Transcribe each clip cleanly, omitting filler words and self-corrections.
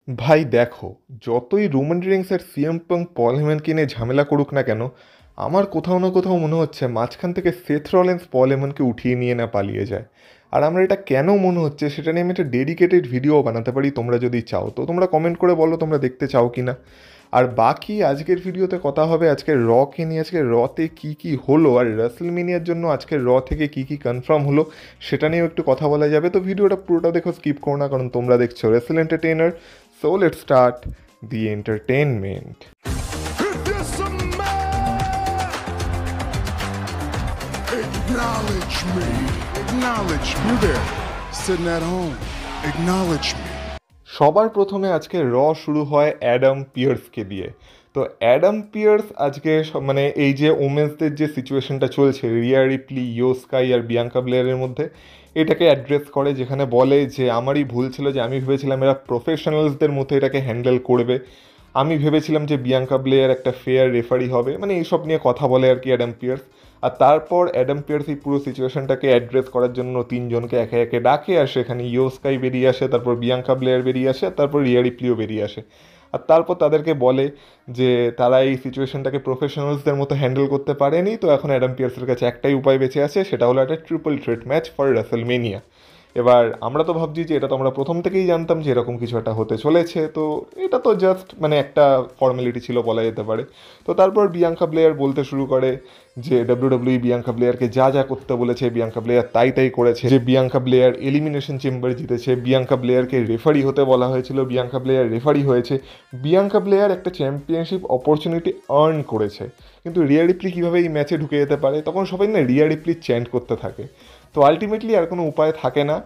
ভাই দেখো, যতই রোমান রিংস আর সিএম পাঙ্ক পল হেমনকে নিয়ে ঝামেলা করুক না কেন, আমার কোথাও না কোথাও মনে হচ্ছে মাঝখান থেকে সেথ রলিন্স পল হেমনকে উঠিয়ে নিয়ে না পালিয়ে যায়। আর আমার এটা কেন মনে হচ্ছে সেটা নিয়ে আমি একটা ডেডিকেটেড ভিডিও বানাতে পারি, তোমরা যদি চাও তো তোমরা কমেন্ট করে বলো তোমরা দেখতে চাও কি না। আর বাকি আজকের ভিডিওতে কথা হবে আজকের কে নিয়ে, আজকে রতে কি কি হলো আর রাসেলমেনিয়ার জন্য আজকের থেকে কি কি কনফার্ম হলো সেটা নিয়েও একটু কথা বলা যাবে। তো ভিডিওটা পুরোটা দেখো, স্কিপ করো না, কারণ তোমরা দেখছো Rachel entertainer. So let's start the entertainment. Acknowledge me. Acknowledge me. You there, sitting at home. Acknowledge me. সবার প্রথমে আজকে শুরু হয় অ্যাডাম পিয়ার্সকে দিয়ে। তো অ্যাডাম পিয়ার্স আজকে মানে এই যে ওমেন্সদের যে সিচুয়েশনটা চলছে রিয়া রিপ্লি, ইয়ো স্কাই আর বিয়াঙ্কা ব্লেয়ারের মধ্যে, এটাকে অ্যাড্রেস করে, যেখানে বলে যে আমারই ভুল ছিল, যে আমি ভেবেছিলাম এরা প্রফেশনালসদের মতো এটাকে হ্যান্ডেল করবে, আমি ভেবেছিলাম যে বিয়াঙ্কা ব্লেয়ার একটা ফেয়ার রেফারি হবে, মানে এইসব নিয়ে কথা বলে আর কি অ্যাডাম পিয়ার্স। আর তারপর অ্যাডাম পিয়ার্স এই পুরো সিচুয়েশনটাকে অ্যাড্রেস করার জন্য তিনজনকে একে একে ডাকে, আর সেখানে ইয়ো স্কাই বেরিয়ে আসে, তারপর বিয়াঙ্কা ব্লেয়ার বেরিয়ে আসে, আর তারপর রিয়া রিপ্লিও বেরিয়ে আসে। আর তারপর তাদেরকে বলে যে তারা এই সিচুয়েশনটাকে প্রফেশনালসদের মতো হ্যান্ডেল করতে পারেনি, তো এখন অ্যাডাম পিয়ার্সের কাছে একটাই উপায় বেঁচে আছে, সেটা হলো একটা ট্রিপল থ্রেট ম্যাচ ফর রাসেলমেনিয়া। এবার আমরা তো ভাবছি যে এটা তো আমরা প্রথম থেকেই জানতাম যে এরকম কিছু একটা হতে চলেছে, তো এটা তো জাস্ট মানে একটা ফর্মালিটি ছিল বলা যেতে পারে। তো তারপর বিয়াঙ্কা ব্লেয়ার বলতে শুরু করে যে ডাব্লিউডাব্লিউই বিয়াঙ্কা ব্লেয়ারকে যা যা করতে বলেছে বিয়াঙ্কা ব্লেয়ার তাই তাই করেছে, যে বিয়াঙ্কা ব্লেয়ার এলিমিনেশন চেম্বার জিতেছে, বিয়াঙ্কা ব্লেয়ারকে রেফারি হতে বলা হয়েছিল, বিয়াঙ্কা ব্লেয়ার রেফারি হয়েছে, বিয়াঙ্কা ব্লেয়ার একটা চ্যাম্পিয়নশিপ অপরচুনিটি আর্ন করেছে। কিন্তু রিয়া রিপ্লি কীভাবে এই ম্যাচে ঢুকে যেতে পারে, তখন সবাই না রিয়া রিপ্লি চ্যান্ট করতে থাকে। তো আলটিমেটলি আর কোনো উপায় থাকে না,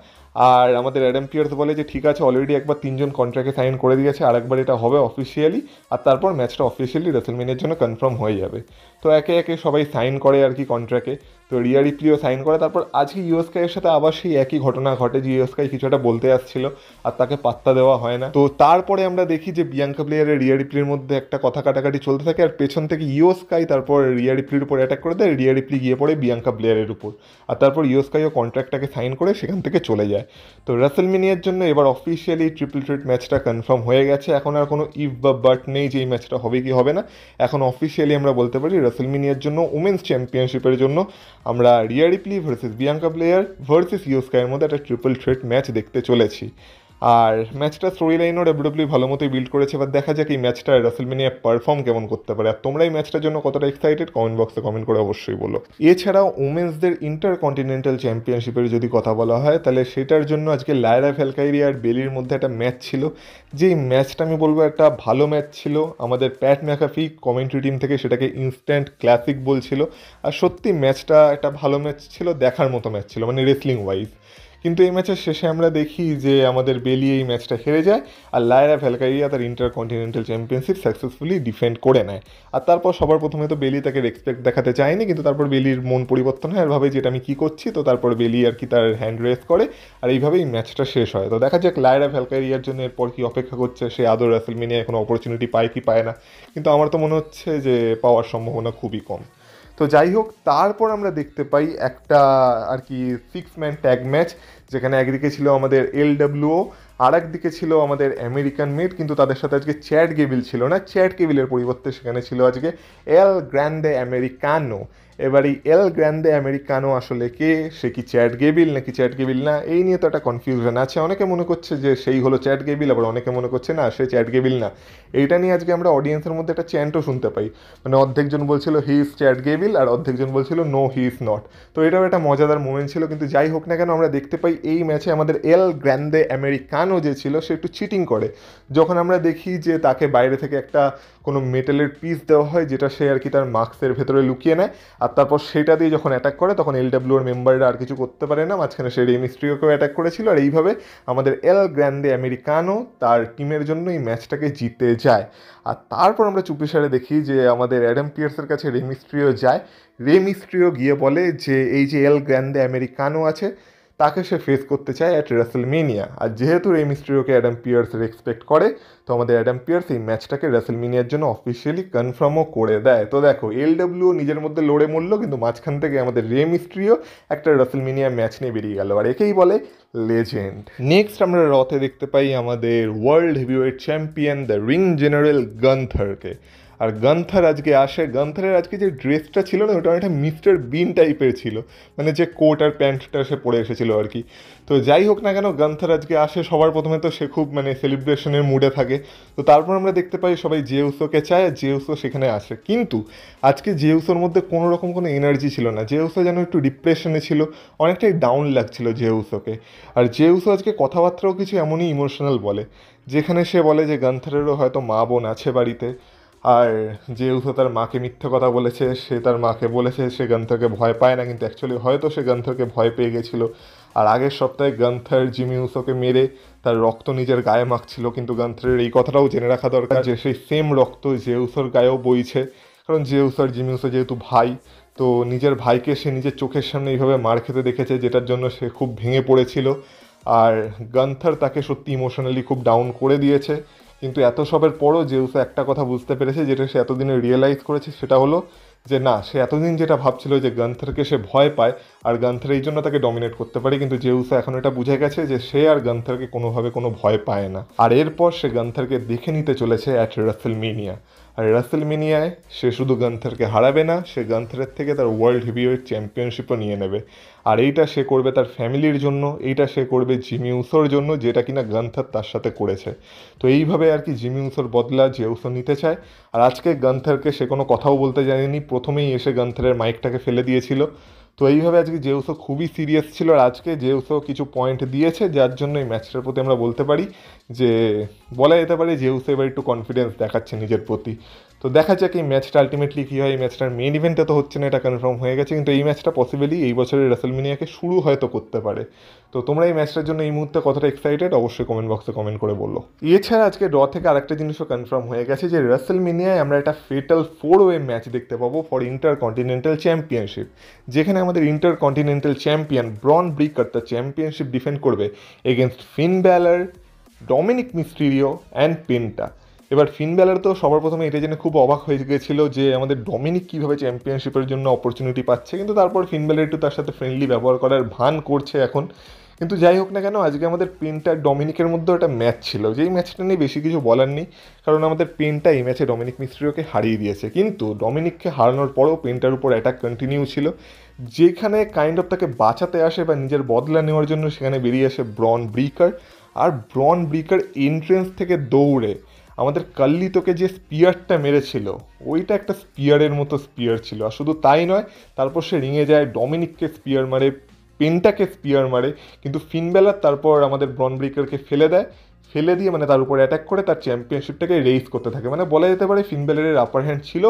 আর আমাদের অ্যাডাম পিয়ার্স বলে যে ঠিক আছে, অলরেডি একবার তিনজন কন্ট্রাক্টে সাইন করে দিয়েছে, আরেকবার এটা হবে অফিসিয়ালি, আর তারপর ম্যাচটা অফিসিয়ালি রেসেলমেনিয়ার জন্য কনফার্ম হয়ে যাবে। তো একে একে সবাই সাইন করে আর কি কন্ট্রাক্টে। তো রিয়া রিপ্লিও সাইন করে, তারপর আজকে ইউএসকাইয়ের সাথে আবার সেই একই ঘটনা ঘটে, যে ইউএসকাই কিছু একটা বলতে আসছিল আর তাকে পাত্তা দেওয়া হয় না। তো তারপরে আমরা দেখি যে বিয়াঙ্কা প্লেয়ার আর রিয়া রিপ্লির মধ্যে একটা কথা কাটাকাটি চলতে থাকে, আর পেছন থেকে ইউএসকাই তারপর রিয়া রিপ্লির উপর অ্যাটাক করে দেয়, রিয়া রিপ্লি গিয়ে পড়ে বিয়াঙ্কা প্লেয়ারের উপর, আর তারপর ইউএসকাইও কন্ট্রাক্টটাকে সাইন করে সেখান থেকে চলে যায়। তো রাসেলমেনিয়ার জন্য এবার অফিসিয়ালি ট্রিপল থ্রেট ম্যাচটা কনফার্ম হয়ে গেছে, এখন আর কোনো ইফ বা বাট নেই যে এই ম্যাচটা হবে কি হবে না। এখন অফিসিয়ালি আমরা বলতে পারি রাসেলমেনিয়ার জন্য উমেন্স চ্যাম্পিয়নশিপের জন্য আমরা Rhea Ripley versus Bianca Belair versus ইউস্কাইয়ের মধ্যে একটা ট্রিপল থ্রেট ম্যাচ দেখতে চলেছি। আর ম্যাচটা স্টোরি লাইনও ডাব্লিউডাব্লিউ ভালো মতোই বিল্ড করেছে, এবার দেখা যাক এই ম্যাচটা রাসেলমেনিয়া পারফর্ম কেমন করতে পারে। আর তোমরা এই ম্যাচটার জন্য কতটা এক্সাইটেড কমেন্ট বক্সে কমেন্ট করে অবশ্যই বলো। এছাড়াও উমেন্সদের ইন্টার কন্টিনেন্টাল চ্যাম্পিয়নশিপের যদি কথা বলা হয়, তাহলে সেটার জন্য আজকে লায়রা ভ্যালকাইরি আর বেলির মধ্যে একটা ম্যাচ ছিল, যেই ম্যাচটা আমি বলবো একটা ভালো ম্যাচ ছিল। আমাদের প্যাট ম্যাকাফি কমেন্ট্রি টিম থেকে সেটাকে ইনস্ট্যান্ট ক্লাসিক বলছিল, আর সত্যি ম্যাচটা একটা ভালো ম্যাচ ছিল, দেখার মতো ম্যাচ ছিল মানে রেসলিং ওয়াইজ। কিন্তু এই ম্যাচের শেষে আমরা দেখি যে আমাদের বেলি এই ম্যাচটা হেরে যায়, আর লায়রা ভ্যালকাইরিয়া তার inter continental championship successfully defend করে নেয়। আর তারপর সবার প্রথমে তো বেলি তাকে রেসপেক্ট দেখাতে চায়নি, কিন্তু তারপর বেলির মন পরিবর্তন হয় আর ভাবে যে এটা আমি কী করছি, তো তারপর বেলি আর কি তার হ্যান্ড রেস করে, আর এইভাবেই ম্যাচটা শেষ হয়। তো দেখা যাক লায়রা ভ্যালকাইরিয়ার জন্য এরপর কি অপেক্ষা করছে, সে আদৌ রাসেলমেনিয়ায় কোনো অপরচুনিটি পায় কি পায় না, কিন্তু আমার তো মনে হচ্ছে যে পাওয়ার সম্ভাবনা খুবই কম। তো যাই হোক, তারপর আমরা দেখতে পাই একটা আর কি 6 ম্যান ট্যাগ ম্যাচ, যেখানে একদিকে ছিল আমাদের এলডব্লিউও, আর একদিকে ছিল আমাদের আমেরিকান মেড, কিন্তু তাদের সাথে আজকে চ্যাট গেবিল ছিল না, চ্যাট গেবিলের পরিবর্তে সেখানে ছিল আজকে এল গ্র্যান্ডে আমেরিকানো। এবার এই এল গ্র্যান্ডে আমেরিকানো আসলে কে, সে কি চ্যাট গেবিল নাকি চ্যাট গেবিল না, এই নিয়ে তো একটা কনফিউশন আছে। অনেকে মনে করছে যে সেই হলো চ্যাট গেবিল, আবার অনেকে মনে করছে না সে চ্যাট গেবিল না। এইটা নিয়ে আজকে আমরা অডিয়েন্সের মধ্যে একটা চ্যান্টও শুনতে পাই, মানে অর্ধেকজন বলছিল হি ইজ চ্যাট গেবিল আর অর্ধেকজন বলছিল নো হি ইজ নট। তো এটাও একটা মজাদার মোমেন্ট ছিল, কিন্তু যাই হোক না কেন আমরা দেখতে পাই এই ম্যাচে আমাদের এল গ্র্যান্ডে আমেরিকানো যে ছিল সে একটু চিটিং করে। যখন আমরা দেখি যে তাকে বাইরে থেকে একটা কোনো মেটালের পিস দেওয়া হয়, যেটা সে আর কি তার মাস্কের ভেতরে লুকিয়ে নেয়, আর তারপর সেটা দিয়ে যখন অ্যাটাক করে তখন এলডব্লিউর মেম্বাররা আর কিছু করতে পারে না, মাঝখানে সে রেমিস্ট্রিওকেও অ্যাটাক করেছিল, আর এইভাবে আমাদের এল গ্র্যান্ডে আমেরিকানো তার টিমের জন্য এই ম্যাচটাকে জিতে যায়। আর তারপর আমরা চুপিসারে দেখি যে আমাদের অ্যাডাম পিয়ার্সের কাছে রেমিস্ট্রিও যায়, রেমিস্ট্রিও গিয়ে বলে যে এই যে এল গ্র্যান্ডে আমেরিকানো আছে, তাকে সে ফেস করতে চায় অ্যাট রেসেলমেনিয়া। আর যেহেতু রে মিস্টেরিওকে অ্যাডাম পিয়ার্সের এক্সপেক্ট করে, তো আমাদের অ্যাডাম পিয়ার্স এই ম্যাচটাকে রেসেলমেনিয়ার জন্য অফিসিয়ালি কনফার্মও করে দেয়। তো দেখো এলডব্লিউ নিজের মধ্যে লড়ে মরলো, কিন্তু মাঝখান থেকে আমাদের রে মিস্টেরিও একটা রেসেলমেনিয়া ম্যাচ নিয়ে বেরিয়ে গেল, আর একেই বলে লেজেন্ড। নেক্সট আমরা রতে দেখতে পাই আমাদের world heavyweight champion the ring general গান্থারকে। আর গান্থার আজকে আসে, গান্থারের আজকে যে ড্রেসটা ছিল না, ওটা অনেকটা মিস্টার বিন টাইপের ছিল, মানে যে কোট আর প্যান্টটা সে পরে এসেছিলো আর কি। তো যাই হোক না কেন, গান্থার আজকে আসে, সবার প্রথমে তো সে খুব মানে সেলিব্রেশনের মুডে থাকে। তো তারপর আমরা দেখতে পাই সবাই জেউসোকে চায়, আর জেউসো সেখানে আসে। কিন্তু আজকে জেউসোর মধ্যে কোনো রকম কোনো এনার্জি ছিল না, জেউসো যেন একটু ডিপ্রেশনে ছিল, অনেকটাই ডাউন লাগছিল জেউসোকে। আর জেউসো আজকে কথাবার্তাও কিছু এমনই ইমোশনাল বলে, যেখানে সে বলে যে গান্থারেরও হয়তো মা বোন আছে বাড়িতে, আর যেহেতু তার মাকে মিথ্যে কথা বলেছে, সে তার মাকে বলেছে সে গান্থারকে ভয় পায় না, কিন্তু অ্যাকচুয়ালি হয়তো সে গান্থারকে ভয় পেয়ে গেছিলো। আর আগের সপ্তাহে গান্থার জিমি উসোকে মেরে তার রক্ত নিজের গায়ে মাখছিল, কিন্তু গান্থারের এই কথাটাও জেনে রাখা দরকার যে সেই সেম রক্ত জেউসোর গায়েও বইছে, কারণ জেউস আর জিমি উসো যেহেতু ভাই, তো নিজের ভাইকে সে নিজের চোখের সামনে এইভাবে মার খেতে দেখেছে, যেটার জন্য সে খুব ভেঙে পড়েছিল। আর গান্থার তাকে সত্যি ইমোশনালি খুব ডাউন করে দিয়েছে। কিন্তু এত সবের পরও জেউসো একটা কথা বুঝতে পেরেছে, যেটা সে এতদিনে রিয়েলাইজ করেছে, সেটা হলো যে না, সে এতদিন যেটা ভাবছিল যে গান্থারকে সে ভয় পায় আর গান্থার এই জন্য তাকে ডমিনেট করতে পারে, কিন্তু জেউসো এখন এটা বুঝে গেছে যে সে আর গান্থারকে কোনোভাবে কোনো ভয় পায় না। আর এরপর সে গান্থারকে দেখে নিতে চলেছে অ্যাট রেসেলমেনিয়া। আর রেসেলমেনিয়ায় সে শুধু গান্থারকে হারাবে না, সে গান্থারের থেকে তার ওয়ার্ল্ড হেভিওয়েট চ্যাম্পিয়নশিপও নিয়ে নেবে। আর এইটা সে করবে তার ফ্যামিলির জন্য, এইটা সে করবে জিমি উসোর জন্য, যেটা কিনা গান্থার তার সাথে করেছে। তো এইভাবে আর কি জিমি উসোর বদলা জেউসো নিতে চায়। আর আজকে গান্থারকে সে কোনো কথাও বলতে জানেনি, প্রথমেই এসে গান্থারের মাইকটাকে ফেলে দিয়েছিল। তো এইভাবে আজকে জেউসো খুবই সিরিয়াস ছিল, আর আজকে জেউসো কিছু পয়েন্ট দিয়েছে, যার জন্য এই ম্যাচটার প্রতি আমরা বলতে পারি যে, বলা যেতে পারে জেউসো এবার একটু কনফিডেন্স দেখাচ্ছে নিজের প্রতি। তো দেখা যাক এই ম্যাচটা আলটিমেটলি কী হয়। এই ম্যাচটার মেন ইভেন্টে তো হচ্ছে না, এটা কনফার্ম হয়ে গেছে, কিন্তু এই ম্যাচটা পসিবলি এই বছরের রেসেলমেনিয়াকে শুরু হয়তো করতে পারে। তো তোমরা এই ম্যাচটার জন্য এই মুহূর্তে কতটা এক্সাইটেড অবশ্যই কমেন্ট বক্সে কমেন্ট করে বলো। এছাড়া আজকে র থেকে আরেকটা জিনিসও কনফার্ম হয়ে গেছে যে রেসেলমেনিয়ায় আমরা একটা ফেটাল 4-ওয়ে ম্যাচ দেখতে পাবো ফর ইন্টারকন্টিনেন্টাল চ্যাম্পিয়নশিপ, যেখানে আমাদের ইন্টারকন্টিনেন্টাল চ্যাম্পিয়ন ব্রন ব্রিকার তার চ্যাম্পিয়নশিপ ডিফেন্ড করবে against Finn Balor, Dominik Mysterio and Penta. এবার ফিন ব্যালার তো সবার প্রথমে এটা জেনে খুব অবাক হয়ে গেছিলো যে আমাদের ডমিনিক কীভাবে চ্যাম্পিয়নশিপের জন্য অপরচুনিটি পাচ্ছে, কিন্তু তারপর ফিন ব্যালার একটু তার সাথে ফ্রেন্ডলি ব্যবহার করার ভান করছে এখন। কিন্তু যাই হোক না কেন, আজকে আমাদের পেন্টা আর ডমিনিকের মধ্যেও একটা ম্যাচ ছিল, যেই ম্যাচটা নিয়ে বেশি কিছু বলার নেই, কারণ আমাদের পেন্টা এই ম্যাচে ডমিনিক মিস্টেরিওকে হারিয়ে দিয়েছে। কিন্তু ডমিনিককে হারানোর পরেও পেন্টার উপর অ্যাটাক কন্টিনিউ ছিল, যেখানে কাইন্ড অফ তাকে বাঁচাতে আসে বা নিজের বদলা নেওয়ার জন্য সেখানে বেরিয়ে আসে ব্রন ব্রিকার। আর ব্রন ব্রিকার এন্ট্রেন্স থেকে দৌড়ে আমাদের কাল্লিতোকে যে স্পিয়ারটা মেরেছিল, ওইটা একটা স্পিয়ারের মতো স্পিয়ার ছিল। আর শুধু তাই নয়, তারপর সে রিংয়ে যায়, ডমিনিককে স্পিয়ার মারে, পেন্টাকে স্পিয়ার মারে, কিন্তু ফিন ব্যালার তারপর আমাদের ব্রন ব্রিকারকে ফেলে দেয়, ফেলে দিয়ে মানে তার উপর অ্যাটাক করে তার চ্যাম্পিয়নশিপটাকে রেইজ করতে থাকে। মানে বলা যেতে পারে ফিন ব্যালারের আপার হ্যান্ড ছিল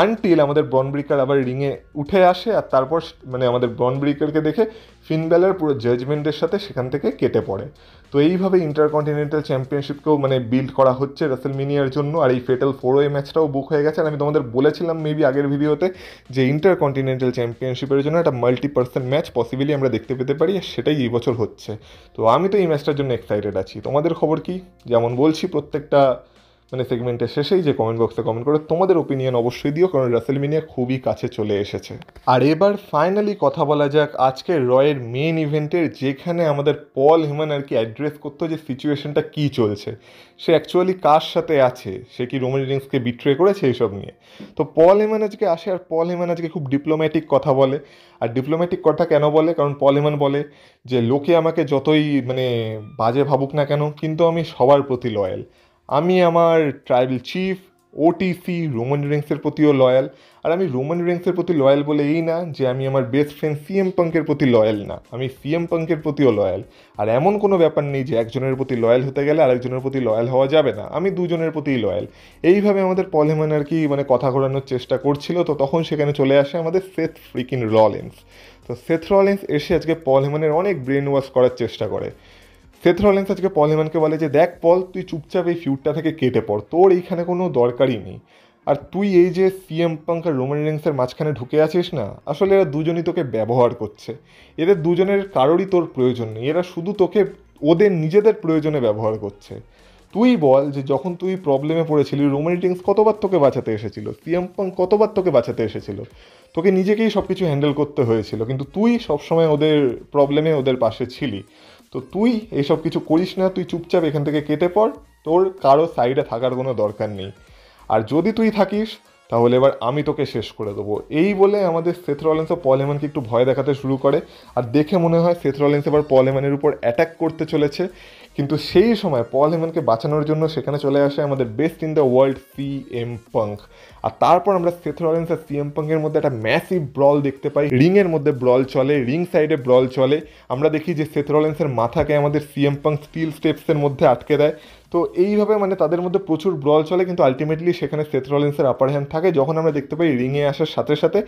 আনটিল আমাদের ব্রন ব্রিকার আবার রিংয়ে উঠে আসে, আর তারপর মানে আমাদের ব্রন ব্রিকারকে দেখে ফিন ব্যালার পুরো জাজমেন্টের সাথে সেখান থেকে কেটে পড়ে। তো এইভাবে ইন্টারকন্টিনেন্টাল চ্যাম্পিয়নশিপকেও মানে বিল্ড করা হচ্ছে রেসেলমেনিয়ার জন্য। আর এই ফেটাল 4-ওয়ে ম্যাচটাও বুক হয়ে গেছে। আর আমি তোমাদের বলেছিলাম মেবি আগের ভিডিওতে যে ইন্টারকন্টিনেন্টাল চ্যাম্পিয়নশিপের জন্য একটা মাল্টি-পার্সন ম্যাচ পসিবলি আমরা দেখতে পেতে পারি, আর সেটাই এই বছর হচ্ছে। তো আমি তো এই ম্যাচটার জন্য এক্সাইটেড আছি। তোমাদের খবর কি? যেমন বলছি প্রত্যেকটা মানে সেগমেন্টের শেষেই যে কমেন্ট বক্সে কমেন্ট করে তোমাদের ওপিনিয়ন অবশ্যই দিও, কারণ রেসেলমেনিয়া খুবই কাছে চলে এসেছে। আর এবার ফাইনালি কথা বলা যাক আজকে রয়ের মেন ইভেন্টের, যেখানে আমাদের পল হেমান আর কি অ্যাড্রেস করতো যে সিচুয়েশনটা কী চলছে, সে অ্যাকচুয়ালি কার সাথে আছে, সে কি রোমান রিন্সকে বিট্রে করেছে, এইসব নিয়ে। তো পল হেমান আজকে আসে, আর পল হেমান আজকে খুব ডিপ্লোম্যাটিক কথা বলে। আর ডিপ্লোম্যাটিক কথা কেন বলে? কারণ পল হেমান বলে যে লোকে আমাকে যতই মানে বাজে ভাবুক না কেন, কিন্তু আমি সবার প্রতি লয়াল। আমি আমার ট্রাইবাল চিফ, ওটিসি, রোমান রিন্সের প্রতিও লয়াল। আর আমি রোমান রিন্সের প্রতি লয়াল বলে এই না যে আমি আমার বেস্ট ফ্রেন্ড সিএম পাঙ্কের প্রতি লয়াল না, আমি সিএম পাঙ্কের প্রতিও লয়াল। আর এমন কোনো ব্যাপার নেই যে একজনের প্রতি লয়াল হতে গেলে আরেকজনের প্রতি লয়াল হওয়া যাবে না, আমি দুজনের প্রতিই লয়াল। এইভাবে আমাদের পল হেমান আর কি মানে কথা ঘোরানোর চেষ্টা করছিল। তো তখন সেখানে চলে আসে আমাদের সেথ ফ্রিকিন রলিন্স। তো সেথ রলিন্স এসে আজকে পল হেমানের অনেক ব্রেন ওয়াশ করার চেষ্টা করে। সেথ রলিন্স আজকে পল হেমানকে বলে যে দেখ পল, তুই চুপচাপ এই ফিউডটা থেকে কেটে পড়, তোর এইখানে কোনো দরকারই নেই। আর তুই এই যে সিএম পাঙ্ক আর রোমান রেন্সের মাঝখানে ঢুকে আছিস না, আসলে এরা দুজনই তোকে ব্যবহার করছে। এদের দুজনের কারোরই তোর প্রয়োজন নেই, এরা শুধু তোকে ওদের নিজেদের প্রয়োজনে ব্যবহার করছে। তুই বল যে যখন তুই প্রবলেমে পড়েছিলি রোমান রেন্স কতবার তোকে বাঁচাতে এসেছিল, সিএম পাঙ্ক কতবার তোকে বাঁচাতে এসেছিল, তোকে নিজেকেই সব কিছু হ্যান্ডেল করতে হয়েছিল, কিন্তু তুই সবসময় ওদের প্রবলেমে ওদের পাশে ছিলি। তো তুই এইসব কিছু করিস না, তুই চুপচাপ এখান থেকে কেটে পড়, তোর কারো সাইডে থাকার কোনো দরকার নেই। আর যদি তুই থাকিস তাহলে এবার আমি তোকে শেষ করে দেবো। এই বলে আমাদের সেথ রলিন্স ও পল হেমনকে একটু ভয় দেখাতে শুরু করে, আর দেখে মনে হয় সেথ রলিন্স এবার পল হেমনের উপর অ্যাটাক করতে চলেছে। কিন্তু সেই সময় পল হেমনকে বাঁচানোর জন্য সেখানে চলে আসে আমাদের best in the world CM Punk. আর তারপর আমরা সেথ রলিন্স আর সিএম পাঙ্কের মধ্যে একটা ম্যাসিভ ব্রল দেখতে পাই, রিংয়ের মধ্যে ব্রল চলে, রিং সাইডে ব্রল চলে। আমরা দেখি যে সেথ রলিন্সের মাথাকে আমাদের সিএম পাঙ্ক স্টিল স্টেপসের মধ্যে আটকে দেয়। তো এইভাবে মানে তাদের মধ্যে প্রচুর ব্রল চলে, কিন্তু আলটিমেটলি সেখানে সেথ রলিন্সের আপার হ্যান্ড থাকে। যখন আমরা দেখতে পাই রিংয়ে আসার সাথে সাথে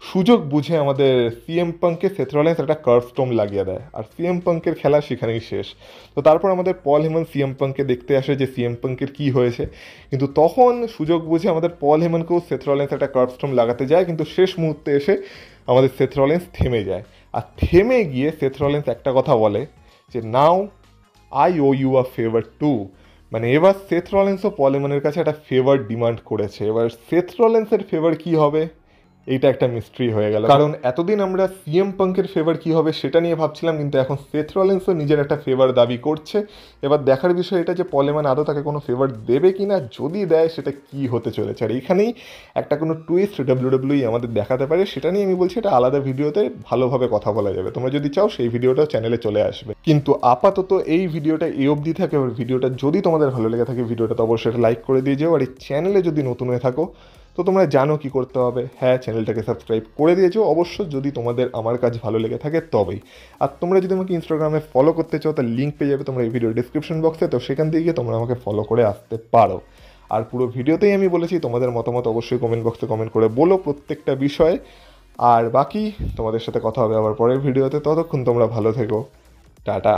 সুযোগ বুঝে আমাদের সিএম পাঙ্ককে সেথ রলিন্স একটা কার্ভ স্টোম লাগিয়ে দেয়, আর সিএম পাঙ্কের খেলা সেখানেই শেষ। তো তারপর আমাদের পল হেমন সিএম পাঙ্ককে দেখতে আসে যে সিএম পাঙ্কের কী হয়েছে, কিন্তু তখন সুযোগ বুঝে আমাদের পল হেমনকেও সেথ রলিন্স একটা কার্ভ স্টোম লাগাতে যায়, কিন্তু শেষ মুহূর্তে এসে আমাদের সেথ রলিন্স থেমে যায়। আর থেমে গিয়ে সেথ রলিন্স একটা কথা বলে যে now I owe you a favour too. মানে এবার সেথ রলিন্সও পল হেমনের কাছে একটা ফেভার ডিমান্ড করেছে। এবার সেথ রলিন্সের ফেভার কি হবে, এইটা একটা মিস্ট্রি হয়ে গেল, কারণ এতদিন আমরা সিএম পাঙ্কের ফেভার কি হবে সেটা নিয়ে ভাবছিলাম, কিন্তু এখন সেথ রলিন্সও নিজের একটা ফেভার দাবি করছে। এবার দেখার বিষয় এটা যে পল হেমন আদৌ তাকে কোনো ফেভার দেবে কি না, যদি দেয় সেটা কি হতে চলেছে। আর এখানেই একটা কোনো টুইস্ট ডাব্লিউডাব্লিউই আমাদের দেখাতে পারে, সেটা নিয়ে আমি বলছি এটা আলাদা ভিডিওতে ভালোভাবে কথা বলা যাবে। তোমরা যদি চাও সেই ভিডিওটাও চ্যানেলে চলে আসবে, কিন্তু আপাতত এই ভিডিওটা এই অবধি থাকে। এবার ভিডিওটা যদি তোমাদের ভালো লেগে থাকে ভিডিওটা তো অবশ্যই লাইক করে দিয়ে যাও। আর এই চ্যানেলে যদি নতুন হয়ে থাকো তো তোমরা জানো কি করতে হবে, হ্যাঁ চ্যানেলটাকে সাবস্ক্রাইব করে দিয়েছো অবশ্য, যদি তোমাদের আমার কাজ ভালো লেগে থাকে তবেই। আর তোমরা যদি আমাকে ইনস্টাগ্রামে ফলো করতে চাও তার লিঙ্ক পেয়ে যাবে তোমরা এই ভিডিওর ডিসক্রিপশন বক্সে, তো সেখান থেকে গিয়ে তোমরা আমাকে ফলো করে আসতে পারো। আর পুরো ভিডিওতেই আমি বলেছি তোমাদের মতামত অবশ্যই কমেন্ট বক্সে কমেন্ট করে বলো প্রত্যেকটা বিষয়ে। আর বাকি তোমাদের সাথে কথা হবে আবার পরের ভিডিওতে, ততক্ষণ তোমরা ভালো থেকো, টাটা।